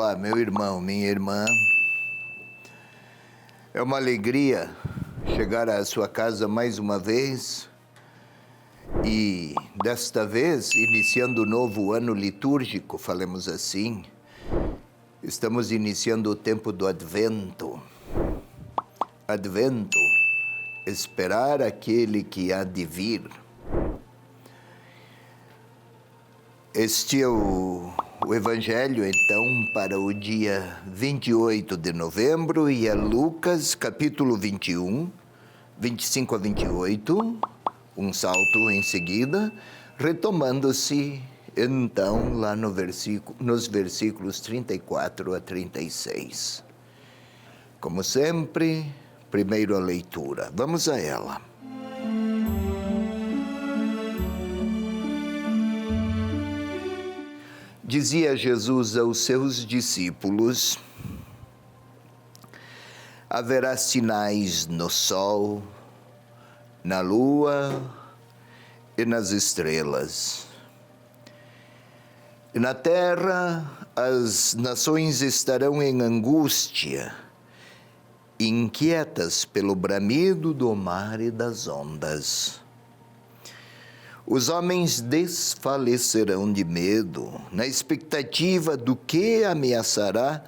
Olá, meu irmão, minha irmã. É uma alegria chegar à sua casa mais uma vez e, desta vez, iniciando o novo ano litúrgico, falemos assim, estamos iniciando o tempo do Advento. Advento, esperar aquele que há de vir. Este é o Evangelho, então, para o dia 28 de novembro, e é Lucas, capítulo 21, 25 a 28, um salto em seguida, retomando-se, então, lá no nos versículos 34 a 36. Como sempre, primeiro a leitura. Vamos a ela. Dizia Jesus aos seus discípulos: haverá sinais no sol, na lua e nas estrelas. E na terra as nações estarão em angústia, inquietas pelo bramido do mar e das ondas. Os homens desfalecerão de medo, na expectativa do que ameaçará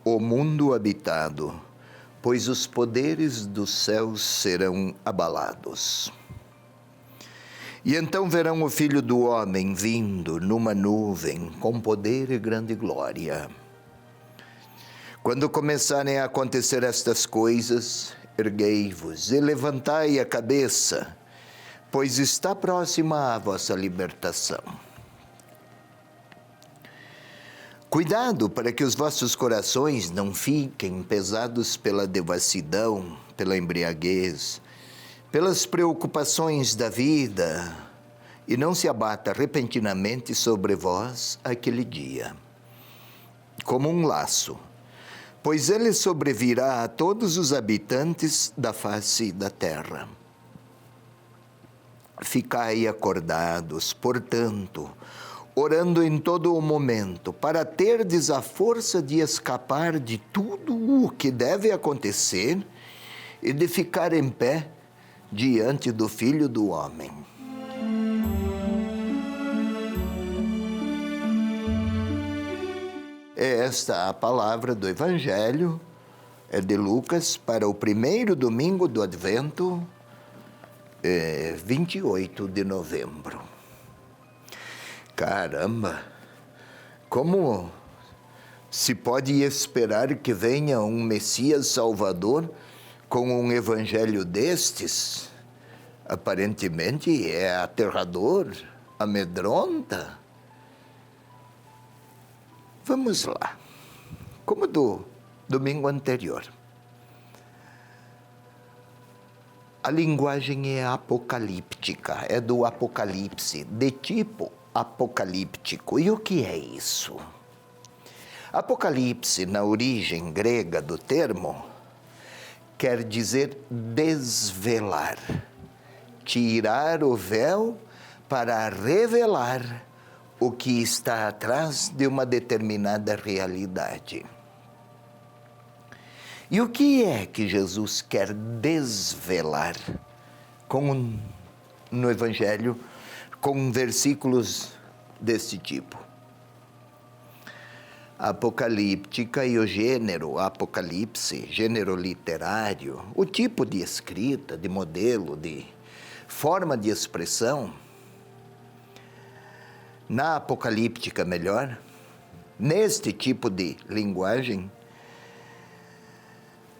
o mundo habitado, pois os poderes dos céus serão abalados. E então verão o Filho do Homem vindo numa nuvem, com poder e grande glória. Quando começarem a acontecer estas coisas, erguei-vos e levantai a cabeça, pois está próxima a vossa libertação. Cuidado para que os vossos corações não fiquem pesados pela devassidão, pela embriaguez, pelas preocupações da vida, e não se abata repentinamente sobre vós aquele dia, como um laço, pois ele sobrevirá a todos os habitantes da face da terra. Ficai acordados, portanto, orando em todo o momento, para terdes a força de escapar de tudo o que deve acontecer e de ficar em pé diante do Filho do Homem. É esta a palavra do Evangelho, é de Lucas, para o primeiro domingo do Advento, 28 de novembro. Caramba! Como se pode esperar que venha um Messias Salvador com um evangelho destes? Aparentemente é aterrador, amedronta. Vamos lá. Como do domingo anterior. A linguagem é apocalíptica, é do Apocalipse, de tipo apocalíptico. E o que é isso? Apocalipse, na origem grega do termo, quer dizer desvelar, tirar o véu para revelar o que está atrás de uma determinada realidade. E o que é que Jesus quer desvelar no Evangelho com versículos desse tipo? A apocalíptica e o gênero apocalipse, gênero literário, o tipo de escrita, de modelo, de forma de expressão, na apocalíptica melhor, neste tipo de linguagem,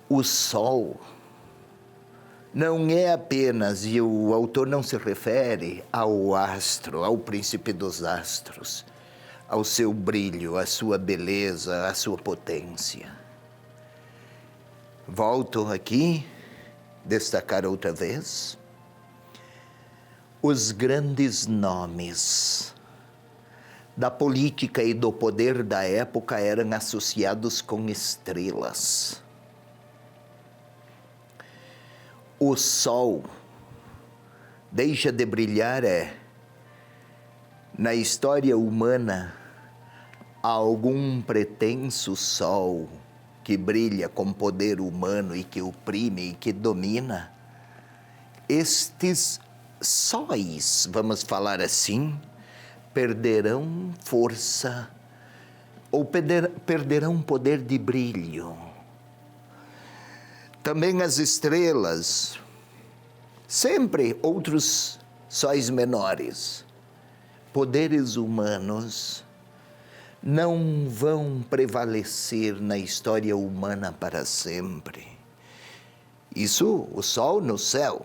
o sol não é apenas, e o autor não se refere ao astro, ao príncipe dos astros, ao seu brilho, à sua beleza, à sua potência. Volto aqui, destacar outra vez, os grandes nomes da política e do poder da época eram associados com estrelas. O sol deixa de brilhar na história humana algum pretenso sol que brilha com poder humano e que oprime e que domina, estes sóis, vamos falar assim, perderão força ou perderão poder de brilho. Também as estrelas, sempre outros sóis menores, poderes humanos, não vão prevalecer na história humana para sempre. Isso, o Sol no céu,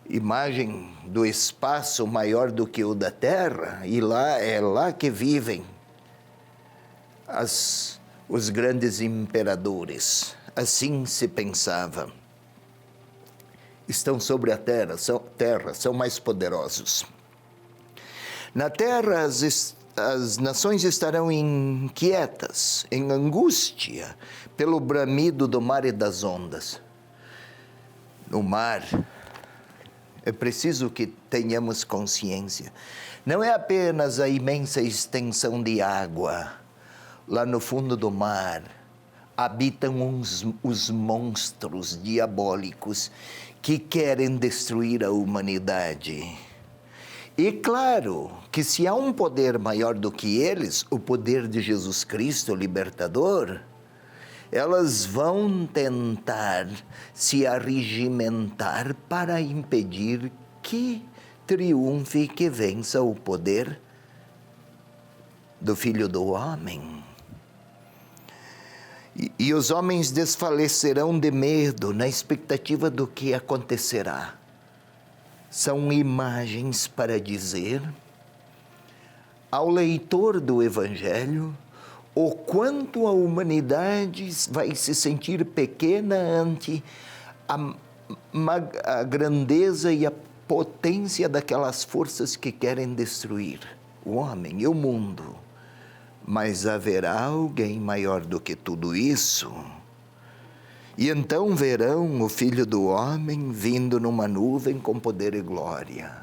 imagem do espaço maior do que o da Terra, e lá é lá que vivem os grandes imperadores. Assim se pensava. Estão sobre a terra, são mais poderosos. Na terra, as nações estarão inquietas, em angústia, pelo bramido do mar e das ondas. No mar, é preciso que tenhamos consciência. Não é apenas a imensa extensão de água. Lá no fundo do mar, habitam os monstros diabólicos que querem destruir a humanidade. E claro que se há um poder maior do que eles, o poder de Jesus Cristo, o libertador, elas vão tentar se arregimentar para impedir que triunfe, que vença o poder do Filho do Homem. E os homens desfalecerão de medo na expectativa do que acontecerá. São imagens para dizer ao leitor do Evangelho o quanto a humanidade vai se sentir pequena ante a grandeza e a potência daquelas forças que querem destruir o homem e o mundo. Mas haverá alguém maior do que tudo isso. E então verão o Filho do Homem vindo numa nuvem com poder e glória.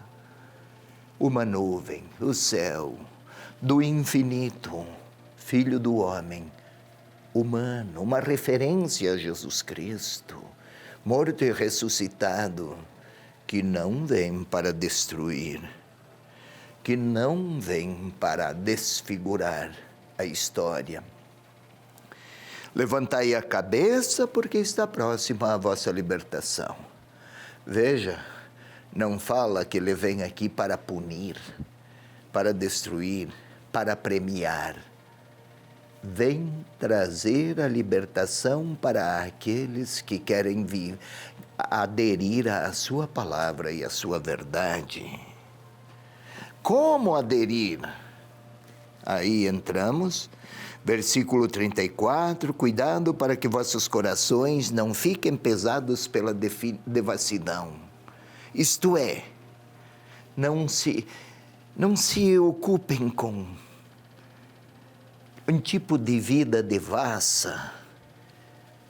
Uma nuvem, o céu, do infinito, Filho do Homem, humano, uma referência a Jesus Cristo, morto e ressuscitado, que não vem para destruir, que não vem para desfigurar a história. Levantai a cabeça, porque está próxima a vossa libertação. Veja, não fala que ele vem aqui para punir, para destruir, para premiar. Vem trazer a libertação para aqueles que querem aderir à sua palavra e à sua verdade. Como aderir? Aí entramos, versículo 34, cuidado para que vossos corações não fiquem pesados pela devassidão. Isto é, não se ocupem com um tipo de vida devassa.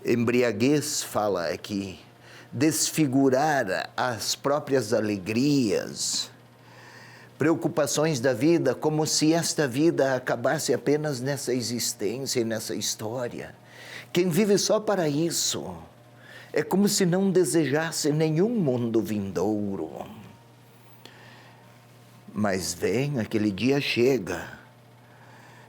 Embriaguez fala aqui, desfigurar as próprias alegrias, preocupações da vida, como se esta vida acabasse apenas nessa existência e nessa história. Quem vive só para isso, é como se não desejasse nenhum mundo vindouro. Mas vem, aquele dia chega,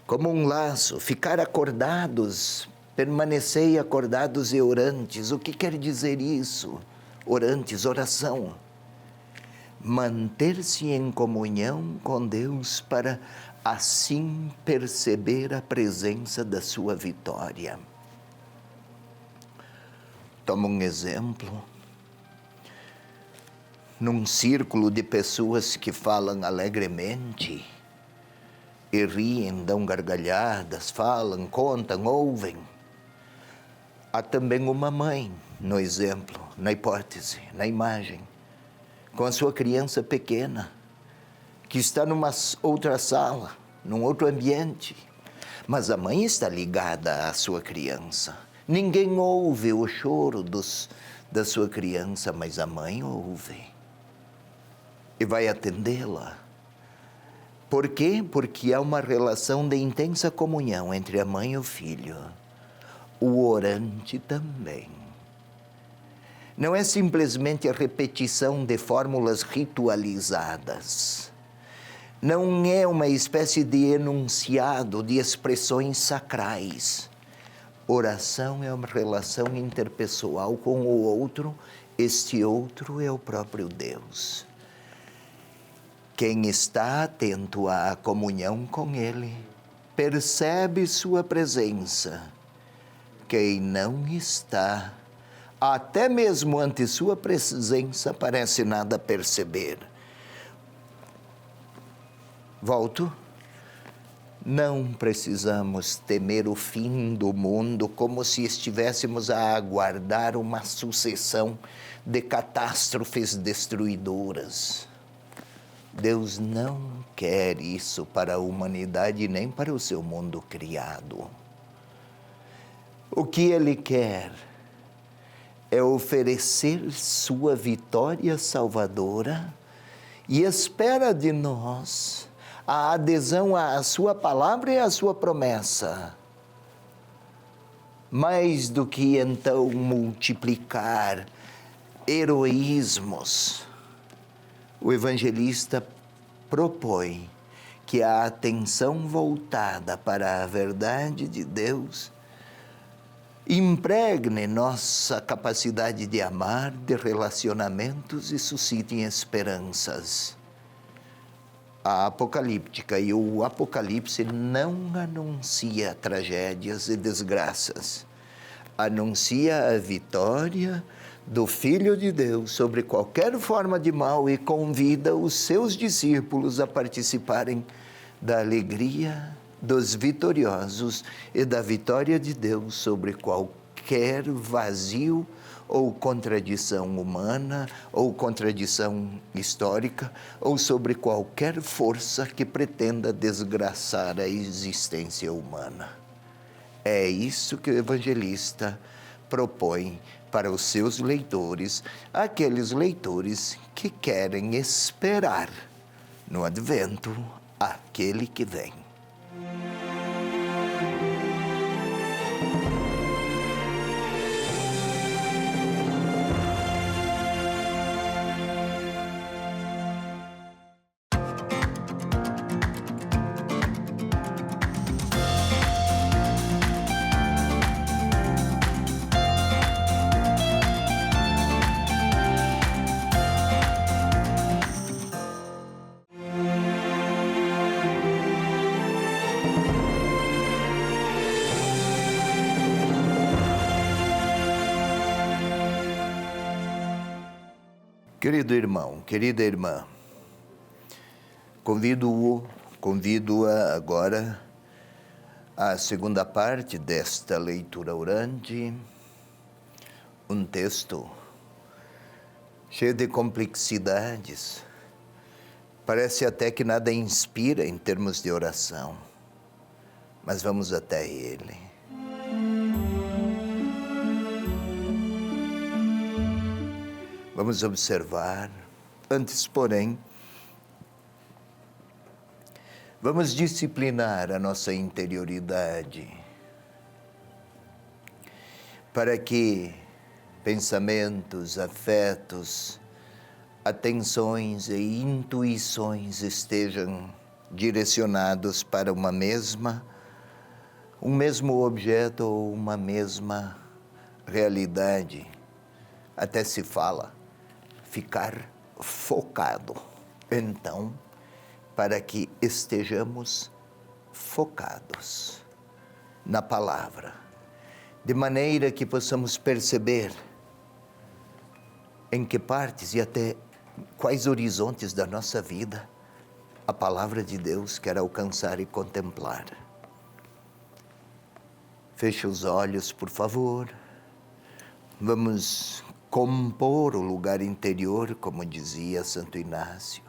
como um laço, ficar acordados, permanecei acordados e orantes. O que quer dizer isso? Orantes, oração. Manter-se em comunhão com Deus para assim perceber a presença da sua vitória. Toma um exemplo. Num círculo de pessoas que falam alegremente e riem, dão gargalhadas, falam, contam, ouvem. Há também uma mãe, no exemplo, na hipótese, na imagem, com a sua criança pequena, que está numa outra sala, num outro ambiente, mas a mãe está ligada à sua criança. Ninguém ouve o choro da sua criança, mas a mãe ouve e vai atendê-la. Por quê? Porque há uma relação de intensa comunhão entre a mãe e o filho. O orante também. Não é simplesmente a repetição de fórmulas ritualizadas. Não é uma espécie de enunciado de expressões sacrais. Oração é uma relação interpessoal com o outro. Este outro é o próprio Deus. Quem está atento à comunhão com Ele, percebe sua presença. Quem não está, até mesmo ante sua presença, parece nada perceber. Volto. Não precisamos temer o fim do mundo como se estivéssemos a aguardar uma sucessão de catástrofes destruidoras. Deus não quer isso para a humanidade nem para o seu mundo criado. O que Ele quer é oferecer sua vitória salvadora e espera de nós a adesão à sua palavra e à sua promessa. Mais do que então multiplicar heroísmos, o evangelista propõe que a atenção voltada para a verdade de Deus impregne nossa capacidade de amar, de relacionamentos e suscitem esperanças. A apocalíptica e o Apocalipse não anuncia tragédias e desgraças. Anuncia a vitória do Filho de Deus sobre qualquer forma de mal e convida os seus discípulos a participarem da alegria dos vitoriosos e da vitória de Deus sobre qualquer vazio ou contradição humana, ou contradição histórica, ou sobre qualquer força que pretenda desgraçar a existência humana. É isso que o evangelista propõe para os seus leitores, aqueles leitores que querem esperar no advento aquele que vem. Querido irmão, querida irmã, convido-a agora à segunda parte desta leitura orante, um texto cheio de complexidades. Parece até que nada inspira em termos de oração, mas vamos até ele. Vamos observar, antes, porém, vamos disciplinar a nossa interioridade para que pensamentos, afetos, atenções e intuições estejam direcionados para um mesmo objeto ou uma mesma realidade. Até se fala ficar focado. Então, para que estejamos focados na palavra, de maneira que possamos perceber em que partes e até quais horizontes da nossa vida a palavra de Deus quer alcançar e contemplar. Feche os olhos, por favor. Vamos compor o lugar interior, como dizia Santo Inácio,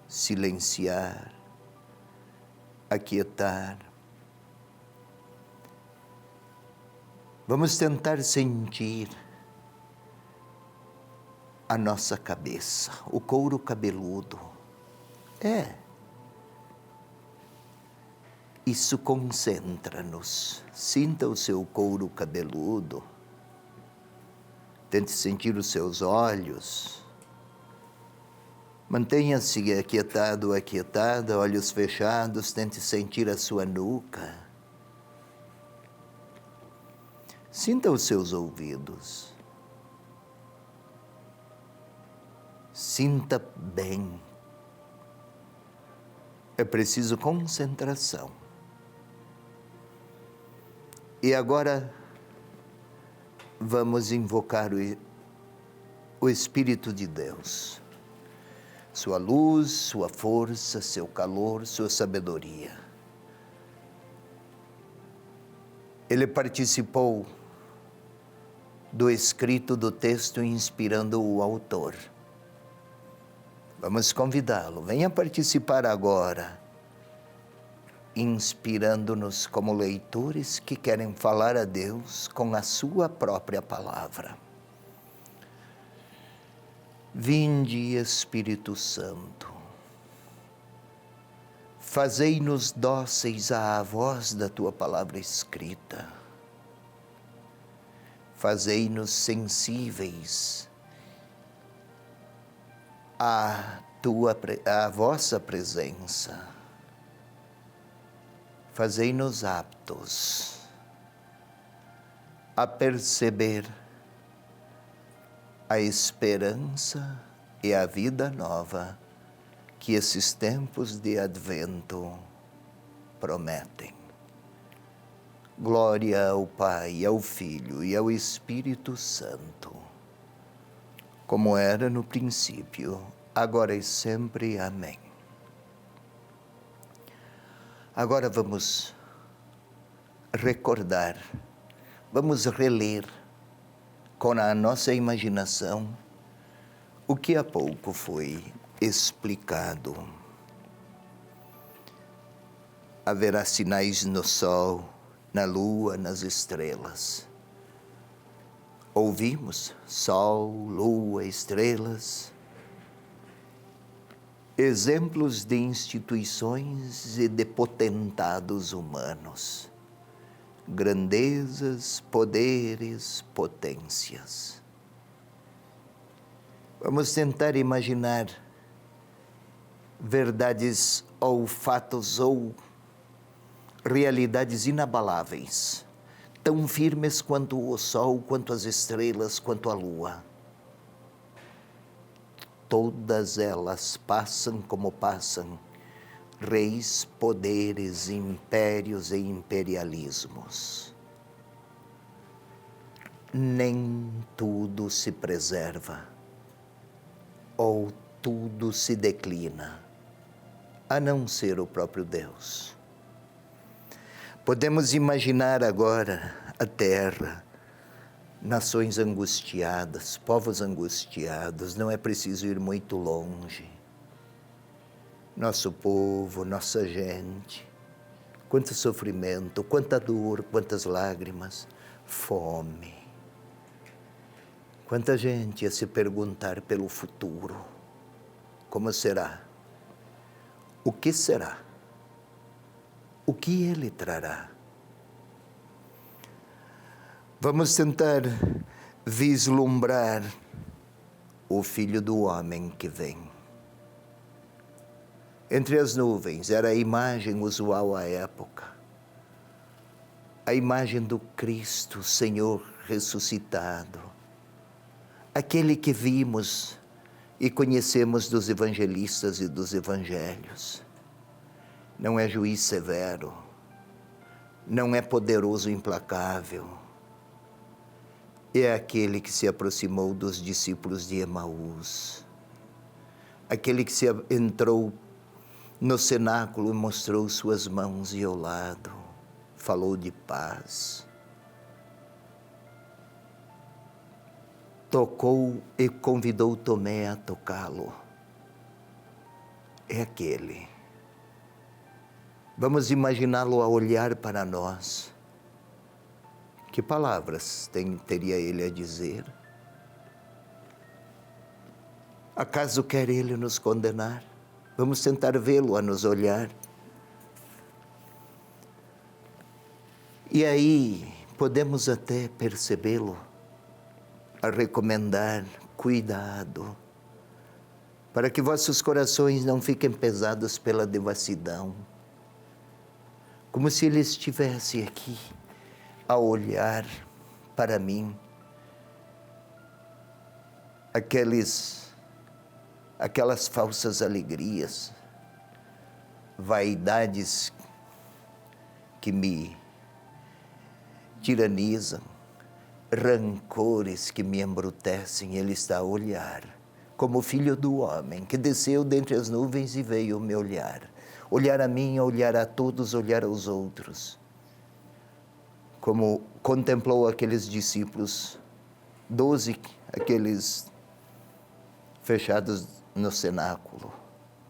silenciar, aquietar. Vamos tentar sentir a nossa cabeça, o couro cabeludo. Isso concentra-nos. Sinta o seu couro cabeludo. Tente sentir os seus olhos. Mantenha-se aquietado ou aquietada, olhos fechados. Tente sentir a sua nuca. Sinta os seus ouvidos. Sinta bem. É preciso concentração. E agora vamos invocar o Espírito de Deus. Sua luz, sua força, seu calor, sua sabedoria. Ele participou do escrito do texto inspirando o autor. Vamos convidá-lo. Venha participar agora, inspirando-nos como leitores que querem falar a Deus com a sua própria palavra. Vinde, Espírito Santo, fazei-nos dóceis à voz da tua palavra escrita. Fazei-nos sensíveis à vossa presença. Fazei-nos aptos a perceber a esperança e a vida nova que esses tempos de advento prometem. Glória ao Pai, ao Filho e ao Espírito Santo, como era no princípio, agora e sempre. Amém. Agora vamos recordar, vamos reler com a nossa imaginação o que há pouco foi explicado. Haverá sinais no sol, na lua, nas estrelas. Ouvimos sol, lua, estrelas, exemplos de instituições e de potentados humanos, grandezas, poderes, potências. Vamos tentar imaginar verdades ou fatos ou realidades inabaláveis, tão firmes quanto o sol, quanto as estrelas, quanto a lua. Todas elas passam como passam reis, poderes, impérios e imperialismos. Nem tudo se preserva, ou tudo se declina, a não ser o próprio Deus. Podemos imaginar agora a Terra, nações angustiadas, povos angustiados, não é preciso ir muito longe. Nosso povo, nossa gente, quanto sofrimento, quanta dor, quantas lágrimas, fome. Quanta gente a se perguntar pelo futuro. Como será? O que será? O que ele trará? Vamos tentar vislumbrar o Filho do Homem que vem. Entre as nuvens, era a imagem usual à época. A imagem do Cristo, Senhor ressuscitado. Aquele que vimos e conhecemos dos evangelistas e dos evangelhos. Não é juiz severo, não é poderoso e implacável. É aquele que se aproximou dos discípulos de Emaús. Aquele que entrou no cenáculo e mostrou suas mãos e ao lado, falou de paz. Tocou e convidou Tomé a tocá-lo. É aquele. Vamos imaginá-lo a olhar para nós. Que palavras teria ele a dizer? Acaso quer ele nos condenar? Vamos tentar vê-lo a nos olhar. E aí podemos até percebê-lo a recomendar cuidado, para que vossos corações não fiquem pesados pela devassidão, como se Ele estivesse aqui a olhar para mim, aquelas falsas alegrias, vaidades que me tiranizam, rancores que me embrutecem. Ele está a olhar, como o Filho do Homem, que desceu dentre as nuvens e veio me olhar. Olhar a mim, olhar a todos, olhar aos outros. Como contemplou aqueles discípulos, 12, aqueles fechados no cenáculo.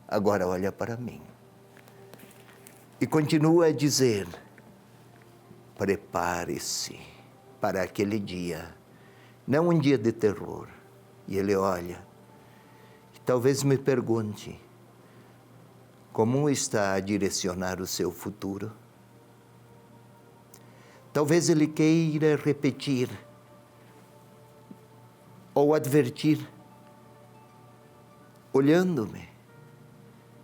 Agora olha para mim. E continua a dizer: prepare-se para aquele dia, não um dia de terror. E ele olha, e talvez me pergunte, como está a direcionar o seu futuro? Talvez ele queira repetir ou advertir, olhando-me,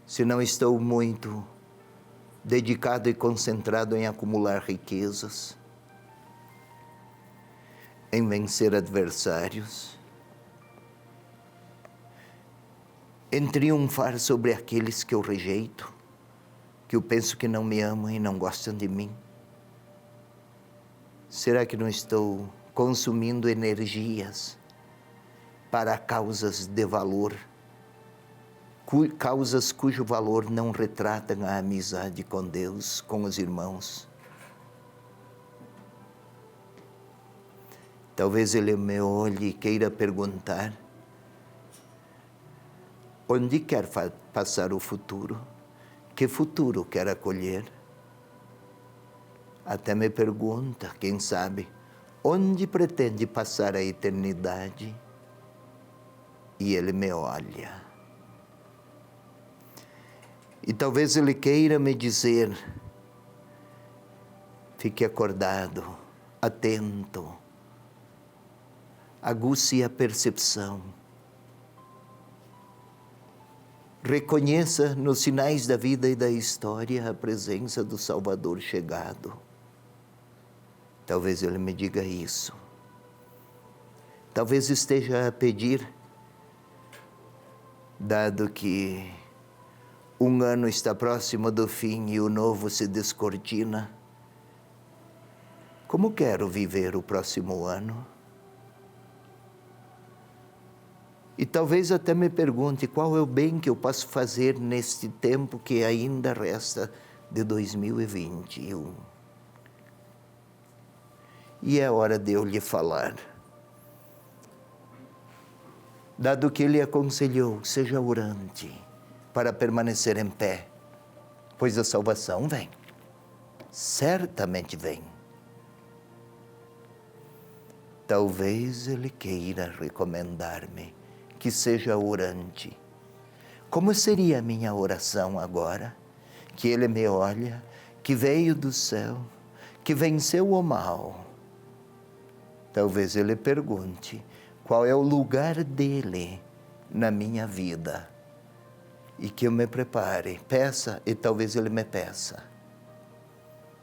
se não estou muito dedicado e concentrado em acumular riquezas, em vencer adversários, em triunfar sobre aqueles que eu rejeito, que eu penso que não me amam e não gostam de mim. Será que não estou consumindo energias para causas de valor, causas cujo valor não retratam a amizade com Deus, com os irmãos? Talvez ele me olhe e queira perguntar: onde quer passar o futuro? Que futuro quer acolher? Até me pergunta, quem sabe, onde pretende passar a eternidade? E ele me olha. E talvez ele queira me dizer: fique acordado, atento, aguce a percepção. Reconheça nos sinais da vida e da história a presença do Salvador chegado. Talvez ele me diga isso. Talvez esteja a pedir, dado que um ano está próximo do fim e o novo se descortina, como quero viver o próximo ano? E talvez até me pergunte qual é o bem que eu posso fazer neste tempo que ainda resta de 2021. E é hora de eu lhe falar. Dado que ele aconselhou, seja orante para permanecer em pé, pois a salvação vem, certamente vem. Talvez ele queira recomendar-me que seja orante. Como seria a minha oração agora? Que ele me olha, que veio do céu, que venceu o mal. Talvez ele pergunte qual é o lugar dele na minha vida e que eu me prepare, peça, e talvez ele me peça,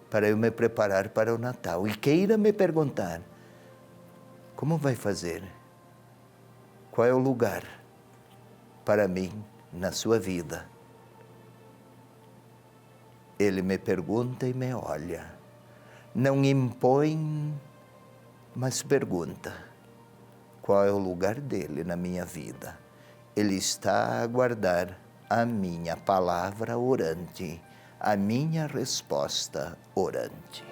para eu me preparar para o Natal. E queira me perguntar: como vai fazer? Qual é o lugar para mim na sua vida? Ele me pergunta e me olha. Não impõe, mas pergunta: qual é o lugar dele na minha vida? Ele está a aguardar a minha palavra orante, a minha resposta orante.